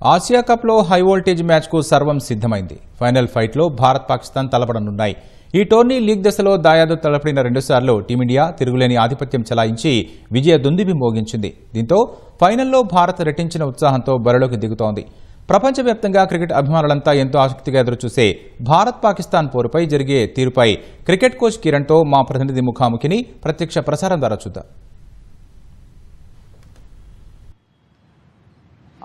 Asia కప్లో high voltage మ్యాచ్కు సర్వం సిద్ధమైంది. ఫైనల్ ఫైట్లో భారత్ పాకిస్తాన్ తలపడనున్నాయి. ఈ టోర్నీ లీగ్ దశలో దాయాదు తలపడిన రెండుసార్లు టీమిండియా తిరుగులేని ఆధిపత్యం చెలాయించి విజయ దుందుబి మోగించింది. దీంతో ఫైనల్లో భారత్ రెట్టించిన ఉత్సాహంతో బరిలోకి దిగుతోంది. ప్రపంచవ్యాప్తంగా క్రికెట్ అభిమానులంతా ఎంతో ఆసక్తిగా ఎదురుచూసే భారత్ పాకిస్తాన్ పోరుపై జరిగే తీరుపై క్రికెట్ కోచ్ కిరణ్తో మా ప్రతినిధి ముఖాముఖిని ప్రత్యక్ష ప్రసారం ద్వారా చూద్దాం.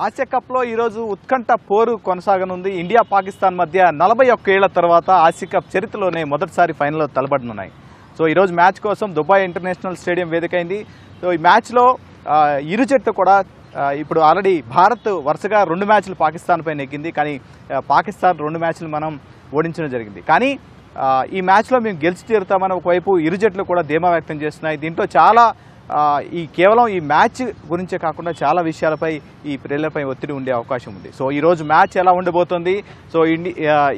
ఆసియా కప్లో ఈరోజు ఉత్కంఠ పోరు కొనసాగనుంది. ఇండియా పాకిస్తాన్ మధ్య 41 ఏళ్ల తర్వాత ఆసియా కప్ చరిత్రలోనే మొదటిసారి ఫైనల్లో తలపడనున్నాయి. సో ఈరోజు మ్యాచ్ కోసం దుబాయ్ ఇంటర్నేషనల్ స్టేడియం వేదికైంది. సో ఈ మ్యాచ్లో ఇరు జట్లు కూడా ఇప్పుడు ఆల్రెడీ భారత్ వరుసగా 2 మ్యాచ్లు పాకిస్తాన్ పై నెగ్గింది. కానీ పాకిస్తాన్ 2 మ్యాచ్లు మనం ఓడించడం జరిగింది. కానీ ఈ మ్యాచ్లో మేము గెలిచి తీరుతామని ఒకవైపు ఇరు జట్లు కూడా ధీమా వ్యక్తం చేస్తున్నాయి. దీంట్లో చాలా కేవలం ఈ మ్యాచ్ గురించే కాకుండా చాలా విషయాలపై ఈ ప్రేరణపై ఒత్తిడి ఉండే అవకాశం ఉంది. సో ఈరోజు మ్యాచ్ ఎలా ఉండబోతోంది, సో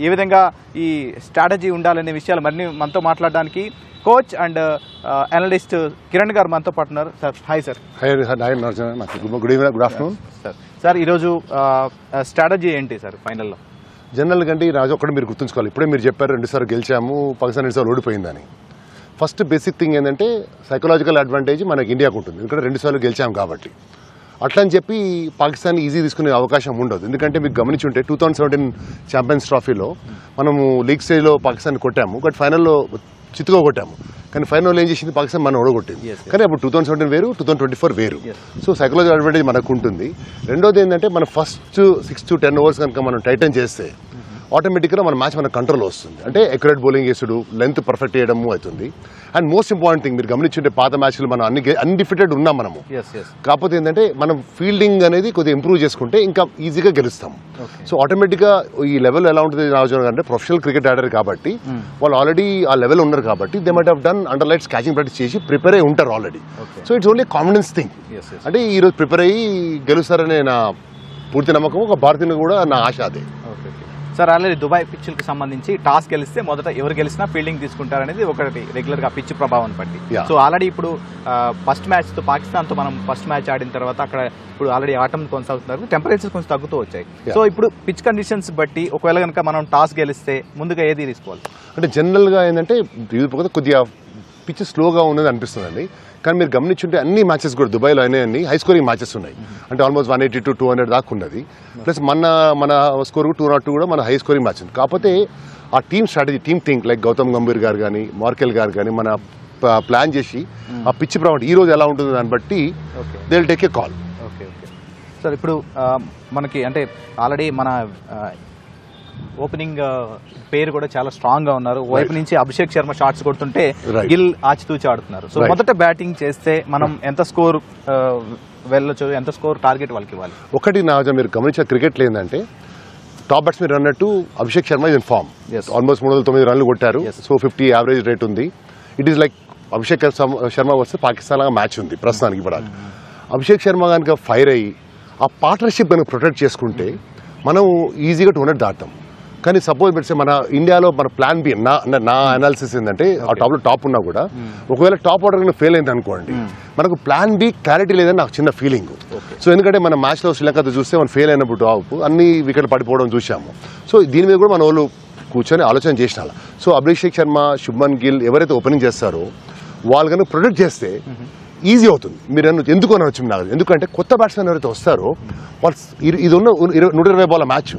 ఏ విధంగా ఈ స్ట్రాటజీ ఉండాలనే విషయాలు మరిన్ని మనతో మాట్లాడడానికి కోచ్ అండ్ అనలిస్ట్ కిరణ్ గారు మనతో పాటు ఉన్నారు. Sir hi sir. Good afternoon sir. ఈరోజు స్ట్రాటజీ ఏంటి సార్ ఫైనల్లో? జనరల్ కంటే ఈ రాజు ఒకటి మీరు గుర్తుంచుకోవాలి. ఇప్పుడే మీరు చెప్పారు 2 సార్లు గెలిచాము, పాకిస్తాన్ 2 సార్లు ఓడిపోయిందని. ఫస్ట్ బేసిక్ థింగ్ ఏంటంటే సైకలాజికల్ అడ్వాంటేజ్ మనకి ఇండియాకు ఉంటుంది, ఎందుకంటే 2 సార్లు గెలిచాం కాబట్టి. అట్లా అని చెప్పి పాకిస్తాన్ ఈజీ తీసుకునే అవకాశం ఉండదు. ఎందుకంటే మీకు గమనించుంటే 2017 ఛాంపియన్స్ ట్రోఫీలో మనము లీగ్ స్టేజ్లో పాకిస్తాన్ కొట్టాము, బట్ ఫైనల్లో చిత్తుగా కొట్టాము. కానీ ఫైనల్లో ఏం చేసింది, పాకిస్తాన్ మనం ఓడగొట్టింది. కానీ అప్పుడు 2017 వేరు, 2024 వేరు. సో సైకలాజికల్ అడ్వాంటేజ్ మనకు ఉంటుంది. రెండోది ఏంటంటే మన ఫస్ట్ 6 to 10 ఓవర్స్ కనుక మనం టైటన్ చేస్తే ఆటోమేటిక్గా మన మ్యాచ్ మన కంట్రోల్లో వస్తుంది. అంటే ఎక్యురేట్ బౌలింగ్ చేసుడు, లెంత్ పర్ఫెక్ట్ చేయడము అవుతుంది. అండ్ మోస్ట్ ఇంపార్టెంట్ థింగ్ మీరు గమనించుంటే పాత మ్యాచ్లు మనం అన్డిఫిటెడ్ ఉన్నాం మనము. కాకపోతే ఏంటంటే మనం ఫీల్డింగ్ అనేది కొద్దిగా ఇంప్రూవ్ చేసుకుంటే ఇంకా ఈజీగా గెలుస్తాం. సో ఆటోమేటిక్గా ఈ లెవెల్ ఎలా ఉంటుంది రాజు అంటే ప్రొఫెషనల్ క్రికెట్ ఆడారు కాబట్టి వాళ్ళు ఆల్రెడీ ఆ లెవెల్ ఉన్నారు కాబట్టి they might have done under lights catching practice చేసి ప్రిపేర్ అయ్యి ఉంటారు already. So it's only confidence thing. అంటే ఈరోజు ప్రిపేర్ అయ్యి గెలుస్తారనే నా పూర్తి నమ్మకం, ఒక భారతీయులు కూడా నా ఆశ అదే. సార్ ఆల్రెడీ దుబాయ్ పిచ్చులకు సంబంధించి టాస్ గెలిస్తే మొదట ఎవరు గెలిచినా ఫీల్డింగ్ తీసుకుంటారనేది ఒకటి రెగ్యులర్గా పిచ్ ప్రభావం బట్టి. సో ఆల్రెడీ ఇప్పుడు ఫస్ట్ మ్యాచ్తో పాకిస్తాన్తో మనం ఫస్ట్ మ్యాచ్ ఆడిన తర్వాత అక్కడ ఇప్పుడు ఆల్రెడీ ఆటం కొనసాగుతున్నారు, టెంపరేచర్స్ కొంచెం తగ్గుతూ వచ్చాయి. సో ఇప్పుడు పిచ్ కండిషన్స్ బట్టి ఒకవేళ కనుక మనం టాస్ గెలిస్తే ముందుగా ఏది తీసుకోవాలి? అంటే జనరల్గా ఏంటంటే కొద్దిగా పిచ్ స్లోగా ఉన్నది అనిపిస్తుందండి. కానీ మీరు గమనించుంటే అన్ని మ్యాచెస్ కూడా దుబాయ్లో అయినాయన్ని హై స్కోరింగ్ మ్యాచెస్ ఉన్నాయి. అంటే ఆల్మోస్ట్ 180 to 200 దాకా ఉన్నది. ప్లస్ మన స్కోర్ 202 కూడా మన హై స్కోరింగ్ మ్యాచ్ ఉంది. కాకపోతే ఆ team strategy, team think like Gautam Gambhir గారు కానీ మార్కెల్ గారు కానీ మన ప్లాన్ చేసి ఆ పిచ్ ప్రభావం ఈ రోజు ఎలా ఉంటుంది దాన్ని బట్టి they will take a call. Okay sir. ఇప్పుడు మనకి అంటే ఆల్రెడీ మన ఓపెనింగ్ పేరు కూడా చాలా స్ట్రాంగ్ గా ఉన్నారు. వైపు నుంచి అభిషేక్ శర్మ షాట్స్ కొడుతుంటే గిల్ ఆచితూచి ఆడుతున్నారు. సో మొదట బ్యాటింగ్ చేస్తే మనం ఎంత స్కోర్ వెళ్ళొచ్చు, ఎంత స్కోర్ టార్గెట్ వాళ్ళకి ఇవ్వాలి? ఒకటి నా మీరు గమనించిన క్రికెట్ ఏంటంటే టాప్ బ్యాట్స్మెన్ అన్నట్టు Abhishek Sharma is in form. Almost 309 రన్లు కొట్టారు. సో 50 యావరేజ్ రేట్ ఉంది. It is like Abhishek Sharma వస్తే పాకిస్తాన్ లాగా మ్యాచ్ ఉంది ప్రస్తుతానికి. ఇప్పుడు అభిషేక్ శర్మ కనుక ఫైర్ అయ్యి ఆ పార్ట్నర్షిప్ కనుక ప్రొటెక్ట్ చేసుకుంటే మనం ఈజీగా 200 దాటాం. కానీ సపోజ్ పెడితే మన ఇండియాలో మన ప్లాన్ బి, నా అనాలిసిస్ ఏంటంటే ఆ టాప్లో టాప్ ఉన్నా కూడా ఒకవేళ టాప్ ఆర్డర్ కనుక ఫెయిల్ అయింది అనుకోండి, మనకు ప్లాన్ బి క్లారిటీ లేదని నాకు చిన్న ఫీలింగ్. సో ఎందుకంటే మన మ్యాచ్లో శ్రీలంకతో చూస్తే మనం ఫెయిల్ అయినప్పుడు టాప్ అన్ని వికెట్లు పడిపోవడం చూసాము. సో దీని మీద కూడా మన వాళ్ళు కూర్చొని ఆలోచన చేసిన. సో అభిషేక్ శర్మ, శుభ్మన్ గిల్ ఎవరైతే ఓపెనింగ్ చేస్తారో వాళ్ళు కనుక ప్రొటెక్ట్ చేస్తే ఈజీ అవుతుంది. మీరు ఎందుకు అనవచ్చు నాకు, ఎందుకంటే కొత్త బ్యాట్స్మెన్ ఎవరైతే వస్తారో వాళ్ళు ఇది ఉన్న 120 బాల్ మ్యాచ్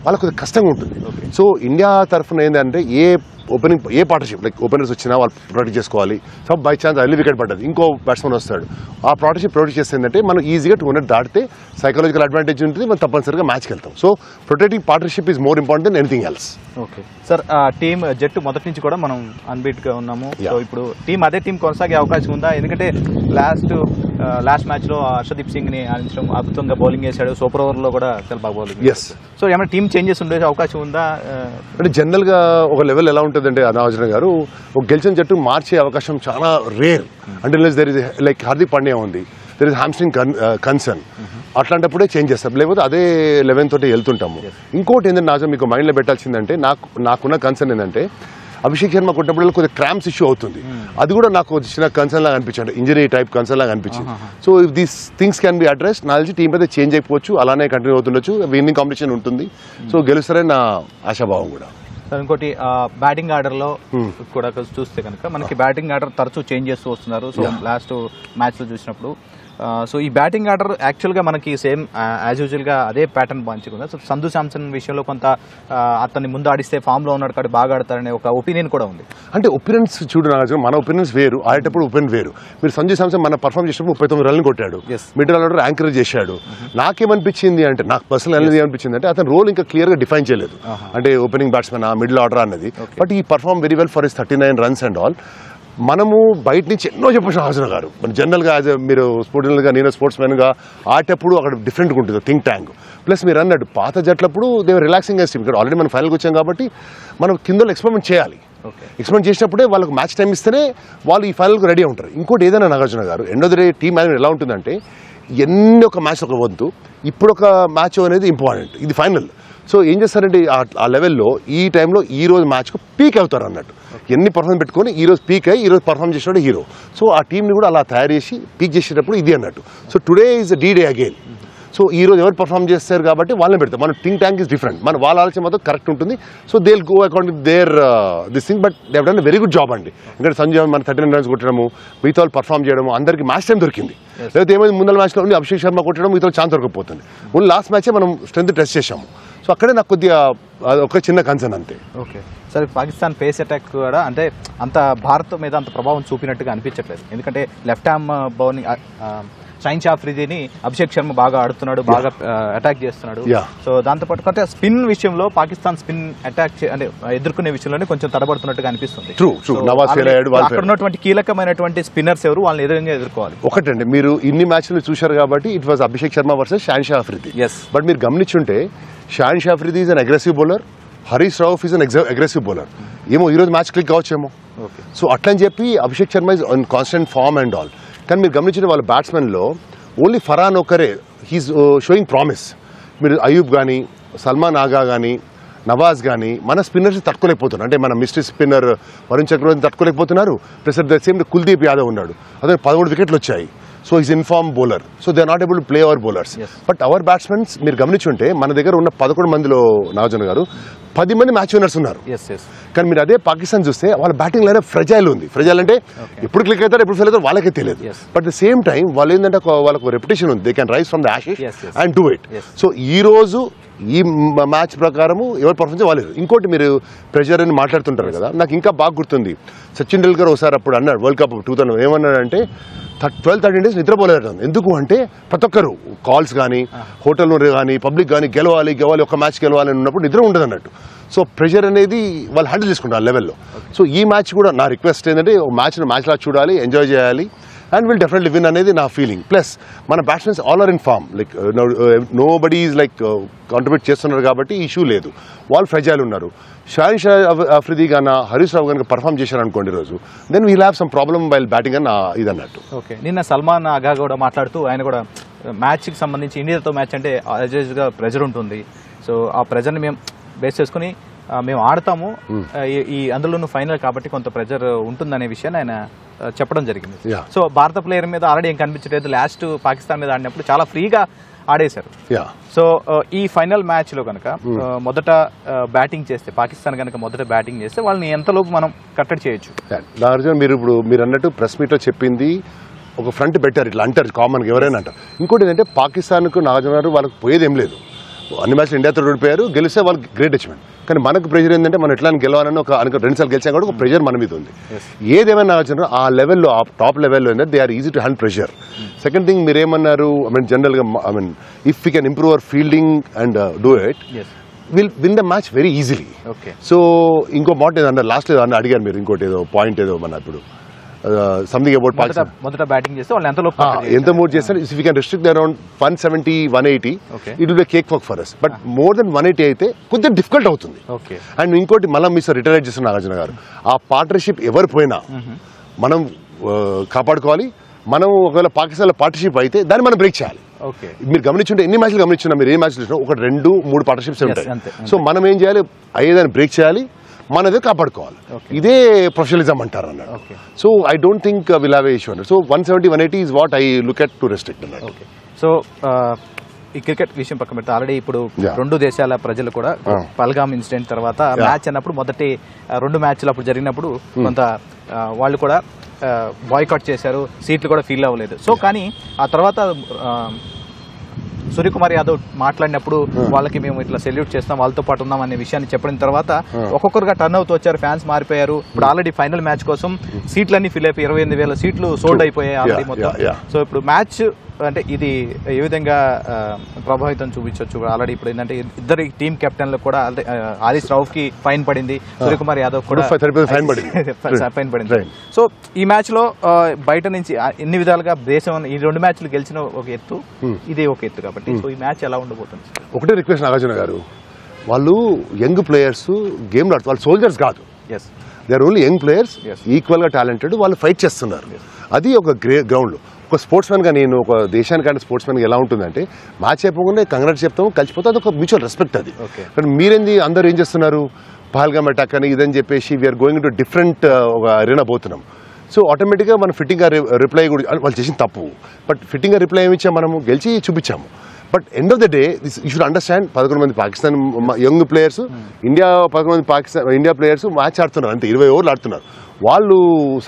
వాళ్ళకు కొద్దిగా కష్టంగా ఉంటుంది. సో ఇండియా తరఫున ఏంటంటే ఏ పార్ట్నర్షిప్ లైక్ ఓపెనర్స్ వచ్చినా వాళ్ళు ప్రొటెక్ట్ చేసుకోవాలి. సో బై ఛాన్స్ అల్లి వికెట్ పడ్డది, ఇంకో బ్యాట్స్మెన్ వస్తాడు, ఆ పార్ట్నర్షిప్ ప్రొటెక్ట్ చేస్తే ఏంటంటే మనం ఈజీగా 200 దాటితే సైకలాజికల్ అడ్వాంటేజ్ ఉంటుంది, మనం తప్పనిసరిగా మ్యాచ్కి వెళ్తాం. So protecting partnership is more important than anything else. Okay sir. Team జట్టు మొదటి నుంచి కూడా మనం అన్బీట్గా ఉన్నాము. సో ఇప్పుడు అదే టీం కొనసాగే అవకాశం ఉందా? ఎందుకంటే లాస్ట్ మ్యాచ్ లో హర్షదీప్ సింగ్ ని ఆడించడం, అద్భుతంగా బౌలింగ్ చేశాడు, సూపర్ ఓవర్ లో కూడా చాలా బాగా బౌలింగ్. సో ఏమైనా టీమ్ చేంజెస్ ఉండే అవకాశం ఉందా? అంటే జనరల్ గా ఒక లెవెల్ ఎలా ఉంటుందంటే నాగార్జున గారు, ఒక గెలిచిన జట్టు మార్చే అవకాశం చాలా రేర్. అంటే there is like Hardik Pandya ఉంది, దెర్ ఇస్ హ్యామ్స్ట్రింగ్ కన్సర్న్, అట్లాంటప్పుడే చేంజ్ చేస్తాం, లేకపోతే అదే 11 తోటి వెళ్తుంటాము. ఇంకోటి ఏంటంటే నాజా మీకు మైండ్లో పెట్టాల్సిందంటే నాకున్న కన్సర్న్ ఏంటంటే అభిషేక్ శర్మ కొట్టినప్పుడు కొద్దిగా క్రాంప్స్ ఇష్యూ అవుతుంది. అది కూడా నాకు చిన్న కన్సర్న్ లాగా అనిపించింది, ఇంజరీ టైప్ కన్సర్న్ లాగా అనిపించింది. So if these things can be address నా తెలిసి టీం అయితే చేంజ్ అయిపోవచ్చు, అలానే కంటిన్యూ అవుతుండొచ్చు, విన్నింగ్ కాంపిటీషన్ ఉంటుంది. సో గెలుస్తారని నా ఆశాభావం కూడా. ఇంకోటి బ్యాటింగ్ ఆర్డర్లో కూడా చూస్తే కనుక మనకి బ్యాటింగ్ ఆర్డర్ తరచూ చేంజ్ చేస్తూ వస్తున్నారు. సో లాస్ట్ మ్యాచ్లో చూసినప్పుడు సో ఈ బ్యాటింగ్ ఆర్డర్ యాక్చువల్గా మనకి సేమ్ యాజ్ యూజువల్గా అదే ప్యాటర్న్ మంచిగా. సో సంజు శాంసన్ విషయంలో కొంత అతన్ని ముందు ఆడిస్తే ఫామ్లో ఉన్నాడు కాబట్టి బాగా ఆడతారనే ఒక ఒపీనియన్ కూడా ఉంది. అంటే ఒపీనియన్స్ చూడు నాగార్జున, మన ఒపీనియన్స్ వేరు, ఆడేటప్పుడు ఒపీనియన్ వేరు. మీరు సంజు శాంసన్ మన పర్ఫార్మ్ చేసినప్పుడు 39 రన్లు కొట్టాడు, మిడిల్ ఆర్డర్ యాంకర్ చేశాడు. నాకేమనిపించింది అంటే, నాకు పర్సనల్ అనేది ఏమనిపించింది అంటే, అతను రోల్ ఇంకా క్లియర్గా డిఫైన్ చేయలేదు. అంటే ఓపెనింగ్ బ్యాట్స్మెన్ మిడిల్ ఆర్డర్ అన్నది. బట్ ఈ perform very well for his 39 runs and all. మనము బయట నుంచి ఎన్నో చెప్పచ్చు నాగార్జున గారు, మన జనరల్గా యాజ్ మీరు స్పోర్ట్స్గా, నేను స్పోర్ట్స్ మ్యాన్గా ఆడేటప్పుడు అక్కడ డిఫరెంట్గా ఉంటుంది థింక్ ట్యాంక్. ప్లస్ మీరు అన్నట్టు పాత జట్లప్పుడు దేవర్ రిలాక్సింగ్ టీమ్. ఇక్కడ ఆల్రెడీ మనం ఫైనల్కి వచ్చాం కాబట్టి మనం కింద ఎక్స్పెరిమెంట్ చేయాలి. ఎక్స్పెరిమెంట్ చేసినప్పుడే వాళ్ళకి మ్యాచ్ టైం ఇస్తేనే వాళ్ళు ఈ ఫైనల్కి రెడీ ఉంటారు. ఇంకోటి ఏదైనా నాగార్జున గారు, end of the day team management ఎలా ఉంటుందంటే, ఎన్ని ఒక మ్యాచ్ ఒక వద్దు, ఇప్పుడు ఒక మ్యాచ్ అనేది ఇంపార్టెంట్, ఇది ఫైనల్. సో ఏం చేస్తారంటే ఆ లెవెల్లో ఈ టైంలో ఈ రోజు మ్యాచ్కు పీక్ అవుతారు అన్నట్టు. ఎన్ని పర్ఫార్మెన్స్ పెట్టుకొని ఈ రోజు పీక్ అయ్యి ఈ రోజు పర్ఫార్మ్ చేసినప్పుడు హీరో. సో ఆ టీంని కూడా అలా తయారు చేసి పీక్ చేసేటప్పుడు ఇది అన్నట్టు. So today is the day again. So ఈ రోజు ఎవరు పర్ఫార్మ్ చేస్తారు కాబట్టి వాళ్ళని పెడతాం. మన థింక్ ట్యాంక్ ఇస్ డిఫరెంట్, మన వాళ్ళ ఆలోచన మాత్రం కరెక్ట్ ఉంటుంది. So they will go according there this thing. But they have done very good job అండి. ఎందుకంటే సంజయ్ మన 39 రన్స్ కొట్టడము, మిగతా వాళ్ళు పర్ఫార్మ్ చేయడము, అందరికీ మ్యాచ్ టైం దొరికింది. లేకపోతే ఏమైంది, ముందల మ్యాచ్లో ఉండి అభిషేక్ శర్మ కొట్టడం, మిగతా ఛాన్స్ దొరకపోతుంది. ఓన్లీ లాస్ట్ మ్యాచే మనం స్ట్రెంత్ టెస్ట్ చేసాము. సో అక్కడే నాకు కొద్దిగా ఒక చిన్న కన్సర్న్ అంతే. ఓకే, సరే పాకిస్తాన్ పేస్ అటాక్ కూడా అంటే అంత భారత్ మీద అంత ప్రభావం చూపినట్టుగా అనిపించట్లేదు. ఎందుకంటే లెఫ్ట్ హ్యాండ్ బౌలింగ్ షైన్ ఆఫ్రిదీని అభిషేక్ శర్మ బాగా ఆడుతున్నాడు, బాగా అటాక్ చేస్తున్నాడు. సో దాంతోపాటు అంటే స్పిన్ విషయంలో పాకిస్తాన్ స్పిన్ అటాక్ అంటే ఎదుర్కొనే విషయంలోనే కొంచెం తడబడుతున్నట్టుగా అనిపిస్తుంది. అక్కడ ఉన్నటువంటి కీలకమైనటువంటి స్పిన్నర్స్ ఎవరు, వాళ్ళని ఎదురుగా ఎదుర్కోవాలి. ఒకటండి, మీరు ఇన్ని మ్యాచ్లు చూశారు కాబట్టి it was Abhishek Sharma versus Shaheen Afridi. But మీరు గమనించుంటే Shaheen Afridi is an aggressive bowler, Haris Rauf is an aggressive bowler. ఏమో ఈరోజు మ్యాచ్ క్లిక్ కావచ్చేమో. సో అట్లని చెప్పి Abhishek Sharma is on constant form and all. కానీ మీరు గమనించిన వాళ్ళ బ్యాట్స్మెన్లో ఓన్లీ ఫరాన్ ఒకరే హీస్ షోయింగ్ ప్రామిస్. మీరు అయూబ్ కానీ, సల్మాన్ ఆగా కానీ, నవాజ్ కానీ మన స్పిన్నర్స్ తట్టుకోలేకపోతున్నారు. అంటే మన మిస్టరీ స్పిన్నర్ వరుణ్ చక్రవర్తి తట్టుకోలేకపోతున్నారు. Plus the same Kuldeep Yadav ఉన్నాడు, అదే 13 వికెట్లు వచ్చాయి. So is in form bowler. So they are not able to play our bowlers. But our batsmens మీరు గమనించుంటే మన దగ్గర ఉన్న 11 మందిలో నాగార్జున గారు 10 మంది మ్యాచ్ విన్నర్స్ ఉన్నారు. కానీ మీరు అదే పాకిస్తాన్ చూస్తే వాళ్ళ బ్యాటింగ్ లైన్ ఫ్రెజైల్ ఉంది. ఫ్రెజైల్ అంటే ఎప్పుడు క్లిక్ అవుతారు, ఎప్పుడు ఫెయిల్ అవుతారు వాళ్ళకే తెలియదు. బట్ ద సేమ్ టైం వాళ్ళు ఏంటంటే వాళ్ళకు రెప్యుటేషన్ ఉంది, they can rise from the ashes and do it. So ఈ రోజు ఈ మ్యాచ్ ప్రకారము ఎవరు పర్ఫార్మెన్స్ వాళ్ళు. ఇంకోటి మీరు ప్రెషర్ అని మాట్లాడుతుంటారు కదా, నాకు ఇంకా బాగా గుర్తుంది. సచిన్ టెండూల్కర్ ఒకసారి అప్పుడు అన్నాడు వరల్డ్ కప్ 2000 ఏమన్నాడంటే 12-13 days నిద్రపోలేదు. ఎందుకు అంటే ప్రతి ఒక్కరు కాల్స్ కానీ, హోటల్లో కానీ, పబ్లిక్ కానీ గెలవాలి ఒక మ్యాచ్ గెలవాలి అని ఉన్నప్పుడు నిద్ర ఉండదు అన్నట్టు. సో ప్రెషర్ అనేది వాళ్ళు హ్యాండిల్ చేసుకుంటారు ఆ లెవెల్లో. సో ఈ మ్యాచ్ కూడా నా రిక్వెస్ట్ ఏంటంటే మ్యాచ్ లా చూడాలి, ఎంజాయ్ చేయాలి, అండ్ విల్ డెఫినెట్లీ విన్ అనేది నా ఫీలింగ్. ప్లస్ మన batsmens all are in form, like nobody is like contribute చేస్తున్నారు కాబట్టి ఇష్యూ లేదు. వాళ్ళు ఫ్రెజైల్ ఉన్నారు. షాన్ ఆఫ్రిదీ గాన, హరీష్ రావు కనుక పర్ఫామ్ చేశారనుకోండి ఈరోజు, then we'll have some problem while batting అని ఇది అన్నట్టు. ఓకే, నిన్న సల్మాన్ ఆగా కూడా మాట్లాడుతూ ఆయన కూడా మ్యాచ్కి సంబంధించి ఇండియాతో మ్యాచ్ అంటే యాజ్గా ప్రెజర్ ఉంటుంది. సో ఆ ప్రెజర్ని మేము బేస్ చేసుకుని మేము ఆడతాము, ఈ అందులోనూ ఫైనల్ కాబట్టి కొంత ప్రెజర్ ఉంటుందనే విషయాన్ని ఆయన చెప్పడం జరిగింది. సో భారత ప్లేయర్ మీద ఆల్రెడీ ఏం కనిపించలేదు. లాస్ట్ పాకిస్తాన్ మీద ఆడినప్పుడు చాలా ఫ్రీగా ఆడేశారు. సో ఈ ఫైనల్ మ్యాచ్ లో కనుక మొదట బ్యాటింగ్ చేస్తే, పాకిస్తాన్ కనుక మొదట బ్యాటింగ్ చేస్తే వాళ్ళని ఎంతలోపు మనం కట్టడి చేయొచ్చు? నాగార్జున మీరు అన్నట్టు ప్రెస్ మీట్ లో చెప్పింది ఒక ఫ్రంట్ బెటర్, ఇట్లా అంటారు కామన్గా ఎవరైనా అంటారు. ఇంకోటి ఏంటంటే పాకిస్తాన్కు నాగార్జున గారు వాళ్ళకి పోయేది ఏం లేదు. అన్ని మ్యాచ్లు ఇండియాతో ఓడిపోయారు, గెలిస్తే వాళ్ళకి గ్రేట్ అచీవ్మెంట్. కానీ మనకు ప్రెషర్ ఏంటంటే మనం ఎట్లా గెలవాలని ఒక 2 సార్లు గెలిచాం కూడా ఒక ప్రెషర్ మన మీద ఉంది. ఏదేమైనా నాగార్జున ఆ లెవెల్లో, ఆ టాప్ లెవెల్లో ఏంటంటే they are easy to hand pressure. Second thing మీరేమన్నారు, జనరల్గా if we can improve our fielding and do it, will win the match very easily. So ఇంకో మాట ఏదో అన్నారు లాస్ట్ ఏదో అడిగారు మీరు, ఇంకోటి ఏదో పాయింట్ ఏదో మన ఇప్పుడు సంథింగ్ అబౌట్ మొదట బ్యాటింగ్ చేస్తే వాళ్ళు ఎంత మూవ్ చేస్తారు. If you can restrict around 170-180 it will be cake work for us. But more than 180 అయితే కొద్దిగా డిఫికల్ట్ అవుతుంది. అండ్ ఇంకోటి మళ్ళీ మీ సార్ రిటైర్ చేస్తున్న నాగార్జున గారు, ఆ పార్ట్నర్షిప్ ఎవరు పోయినా మనం కాపాడుకోవాలి. మనం ఒకవేళ పాకిస్తాన్లో పార్ట్నర్షిప్ అయితే దాన్ని మనం బ్రేక్ చేయాలి. మీరు గమనించుంటే ఎన్ని మ్యాచ్లు గమనించున్నా, మీరు ఏ మ్యాచ్లు చూసినా 1, 2, 3 పార్ట్నర్షిప్స్ ఉంటాయి. సో మనం ఏం చేయాలి, అయ్యేదాన్ని బ్రేక్ చేయాలి. మనదే కాపాడుకోవాలి. ఇదే ప్రొఫెషనలిజం అంటారు అన్నాడు. So I don't think will have a issue అన్నాడు. So 170, 180 is what I look at to restrict అన్నాడు. సో ఈ క్రికెట్ విషయం పక్కన పెడితే ఆల్రెడీ ఇప్పుడు రెండు దేశాల ప్రజలు కూడా పల్గామ్ ఇన్సిడెంట్ తర్వాత మ్యాచ్ అన్నప్పుడు మొదటి 2 మ్యాచ్లు అప్పుడు జరిగినప్పుడు కొంత వాళ్ళు కూడా బాయ్కాట్ చేశారు, సీట్లు కూడా ఫీల్ అవ్వలేదు. సో కానీ ఆ తర్వాత సూర్యకుమార్ యాదవ్ మాట్లాడినప్పుడు వాళ్ళకి మేము ఇట్లా సెల్యూట్ చేస్తాం, వాళ్ళతో పాటు ఉన్నాం అనే విషయాన్ని చెప్పిన తర్వాత ఒక్కొక్కరుగా టర్న్ అవుతూ వచ్చారు, ఫ్యాన్స్ మారిపోయారు. ఇప్పుడు ఆల్రెడీ ఫైనల్ మ్యాచ్ కోసం సీట్లన్నీ ఫిల్ అయిపోయి 28,000 సీట్లు సోల్డ్ అయిపోయాయి ఆల్రెడీ మొత్తం. సో ఇప్పుడు మ్యాచ్ అంటే ఇది ఏ విధంగా ప్రభావితం చూపించవచ్చు? ఆల్రెడీ ఇప్పుడు ఏంటంటే ఇద్దరు టీమ్ కెప్టెన్లు కూడా హరీష్ రావు కి ఫైన్ పడింది, సూర్యకుమార్ యాదవ్ కూడా ఫైన్ పడింది. సో ఈ మ్యాచ్ లో బయట నుంచి ఎన్ని విధాలుగా దేశం ఈ 2 మ్యాచ్లు గెలిచిన ఒక ఎత్తు, ఇదే ఒక ఎత్తు కాబట్టి సో ఈ మ్యాచ్ ఎలా ఉండబోతుంది? ఒకటే రిక్వెస్ట్ నాగార్జున గారు, వాళ్ళు యంగ్ ప్లేయర్స్ గేమ్ ఆడుతారు, వాళ్ళు సోల్జర్స్ కాదు. They are only young players, equal గా టాలెంటెడ్, వాళ్ళు ఫైట్ చేస్తున్నారు. అది ఒక గ్రౌండ్ లో ఒక స్పోర్ట్స్ మ్యాన్గా నేను ఒక దేశానికంటే స్పోర్ట్స్ మ్యాన్గా ఎలా ఉంటుందంటే మ్యాచ్ అయిపోకుండా కంగ్రాట్స్ చెప్తాము, కలిసిపోతే అది ఒక మ్యూచువల్ రెస్పెక్ట్. అది కానీ మీరేంది అందరూ ఏం చేస్తున్నారు, పహల్గామ్ అటాక్ అని ఇదని చెప్పేసి వీఆర్ గోయింగ్ టు డిఫరెంట్ ఒక అరేనా పోతున్నాం. సో ఆటోమేటిక్గా మనం ఫిట్టింగ్గా రిప్లై కూడా వాళ్ళు చేసిన తప్పు, బట్ ఫిట్టింగ్గా రిప్లై ఏమి ఇచ్చాము, మనము గెలిచి చూపించాము. But end of the day you should understand 11 మంది పాకిస్తాన్ యంగ్ ప్లేయర్స్, ఇండియా 11 మంది ఇండియా ప్లేయర్స్ మ్యాచ్ ఆడుతున్నారు, అంతే 20 ఓవర్లు ఆడుతున్నారు. వాళ్ళు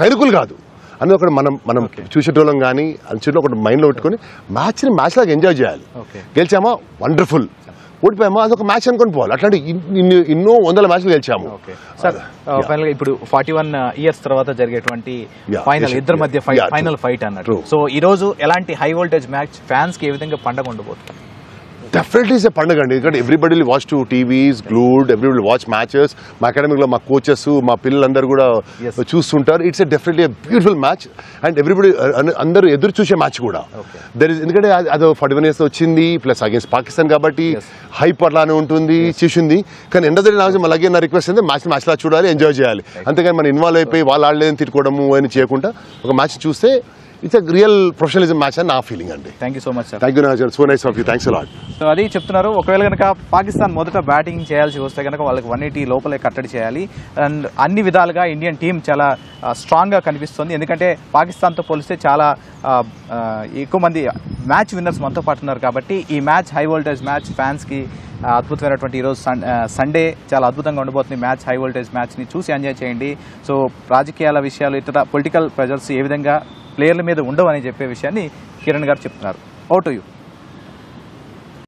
సైనికులు కాదు అని ఒకటి మనం చూసేటోళ్ళం కానీ అంచులో ఒకటి మైండ్లో పెట్టుకుని మ్యాచ్ లాగా ఎంజాయ్ చేయాలి. గెలిచామా వండర్ఫుల్, ఓడిపోయామా అదొక మ్యాచ్ అనుకొని పోవాలి. అట్లాంటి ఎన్నో 100 మ్యాచ్లు గెలిచాము. సార్ ఫైనల్ గా ఇప్పుడు 41 ఇయర్స్ తర్వాత జరిగేటువంటి ఫైనల్ ఇద్దరి మధ్య ఫైనల్ ఫైట్ అన్నట్టు. సో ఈ రోజు ఎలాంటి హై వోల్టేజ్ మ్యాచ్ ఫ్యాన్స్ కి ఏ విధంగా పండగ ఉండబోతుంది? డెఫినెట్లీ ఇస్ ఎ పండుగ అండి. ఎందుకంటే everybody watch to TVs glued, everybody watch matches. మా అకాడమీలో మా కోచెస్ మా పిల్లలందరూ కూడా చూస్తుంటారు. It's a definitely beautiful match and everybody అందరూ ఎదురు చూసే మ్యాచ్ కూడా. ఎందుకంటే అది 41 ఇయర్స్ వచ్చింది, ప్లస్ అగేన్స్ట్ పాకిస్తాన్ కాబట్టి హైప్ అట్లానే ఉంటుంది చేసింది. కానీ ఎండ్ ఆఫ్ ద డే నాకు అలాగే నా రిక్వెస్ట్ అంటే మ్యాచ్ లా చూడాలి, ఎంజాయ్ చేయాలి. అంతేగాని మనం ఇన్వాల్వ్ అయిపోయి వాళ్ళు ఆడలేదని తిట్టుకోవడము అని చేయకుండా ఒక మ్యాచ్ చూస్తే it's a real professionalism match అని నా ఫీలింగ్ అండి. Thank you so much sir. Thank you Nagar, so nice of you, thanks a lot. So అది చెప్తున్నారు, ఒకవేళ కనుక పాకిస్తాన్ మొదట బ్యాటింగ్ చేయాల్సి వస్తే కనుక వాళ్ళకి 180 లోపలే కట్టడి చేయాలి. అండ్ అన్ని విధాలుగా ఇండియన్ టీం చాలా స్ట్రాంగ్గా కనిపిస్తుంది. ఎందుకంటే పాకిస్తాన్తో పోలిస్తే చాలా ఎక్కువ మంది మ్యాచ్ విన్నర్స్ మనతో పాటు ఉన్నారు కాబట్టి ఈ మ్యాచ్ హై వోల్టేజ్ మ్యాచ్ ఫ్యాన్స్కి అద్భుతమైనటువంటి ఈరోజు సండే చాలా అద్భుతంగా ఉండబోతుంది. మ్యాచ్ హై వోల్టేజ్ మ్యాచ్ని చూసి ఎంజాయ్ చేయండి. సో రాజకీయాల విషయాలు, ఇతర పొలిటికల్ ప్రెజర్స్ ఏ విధంగా ప్లేయర్ల మీద ఉండవని చెప్పే విషయాన్ని కిరణ్ గారు చెప్తున్నారు. Over to you.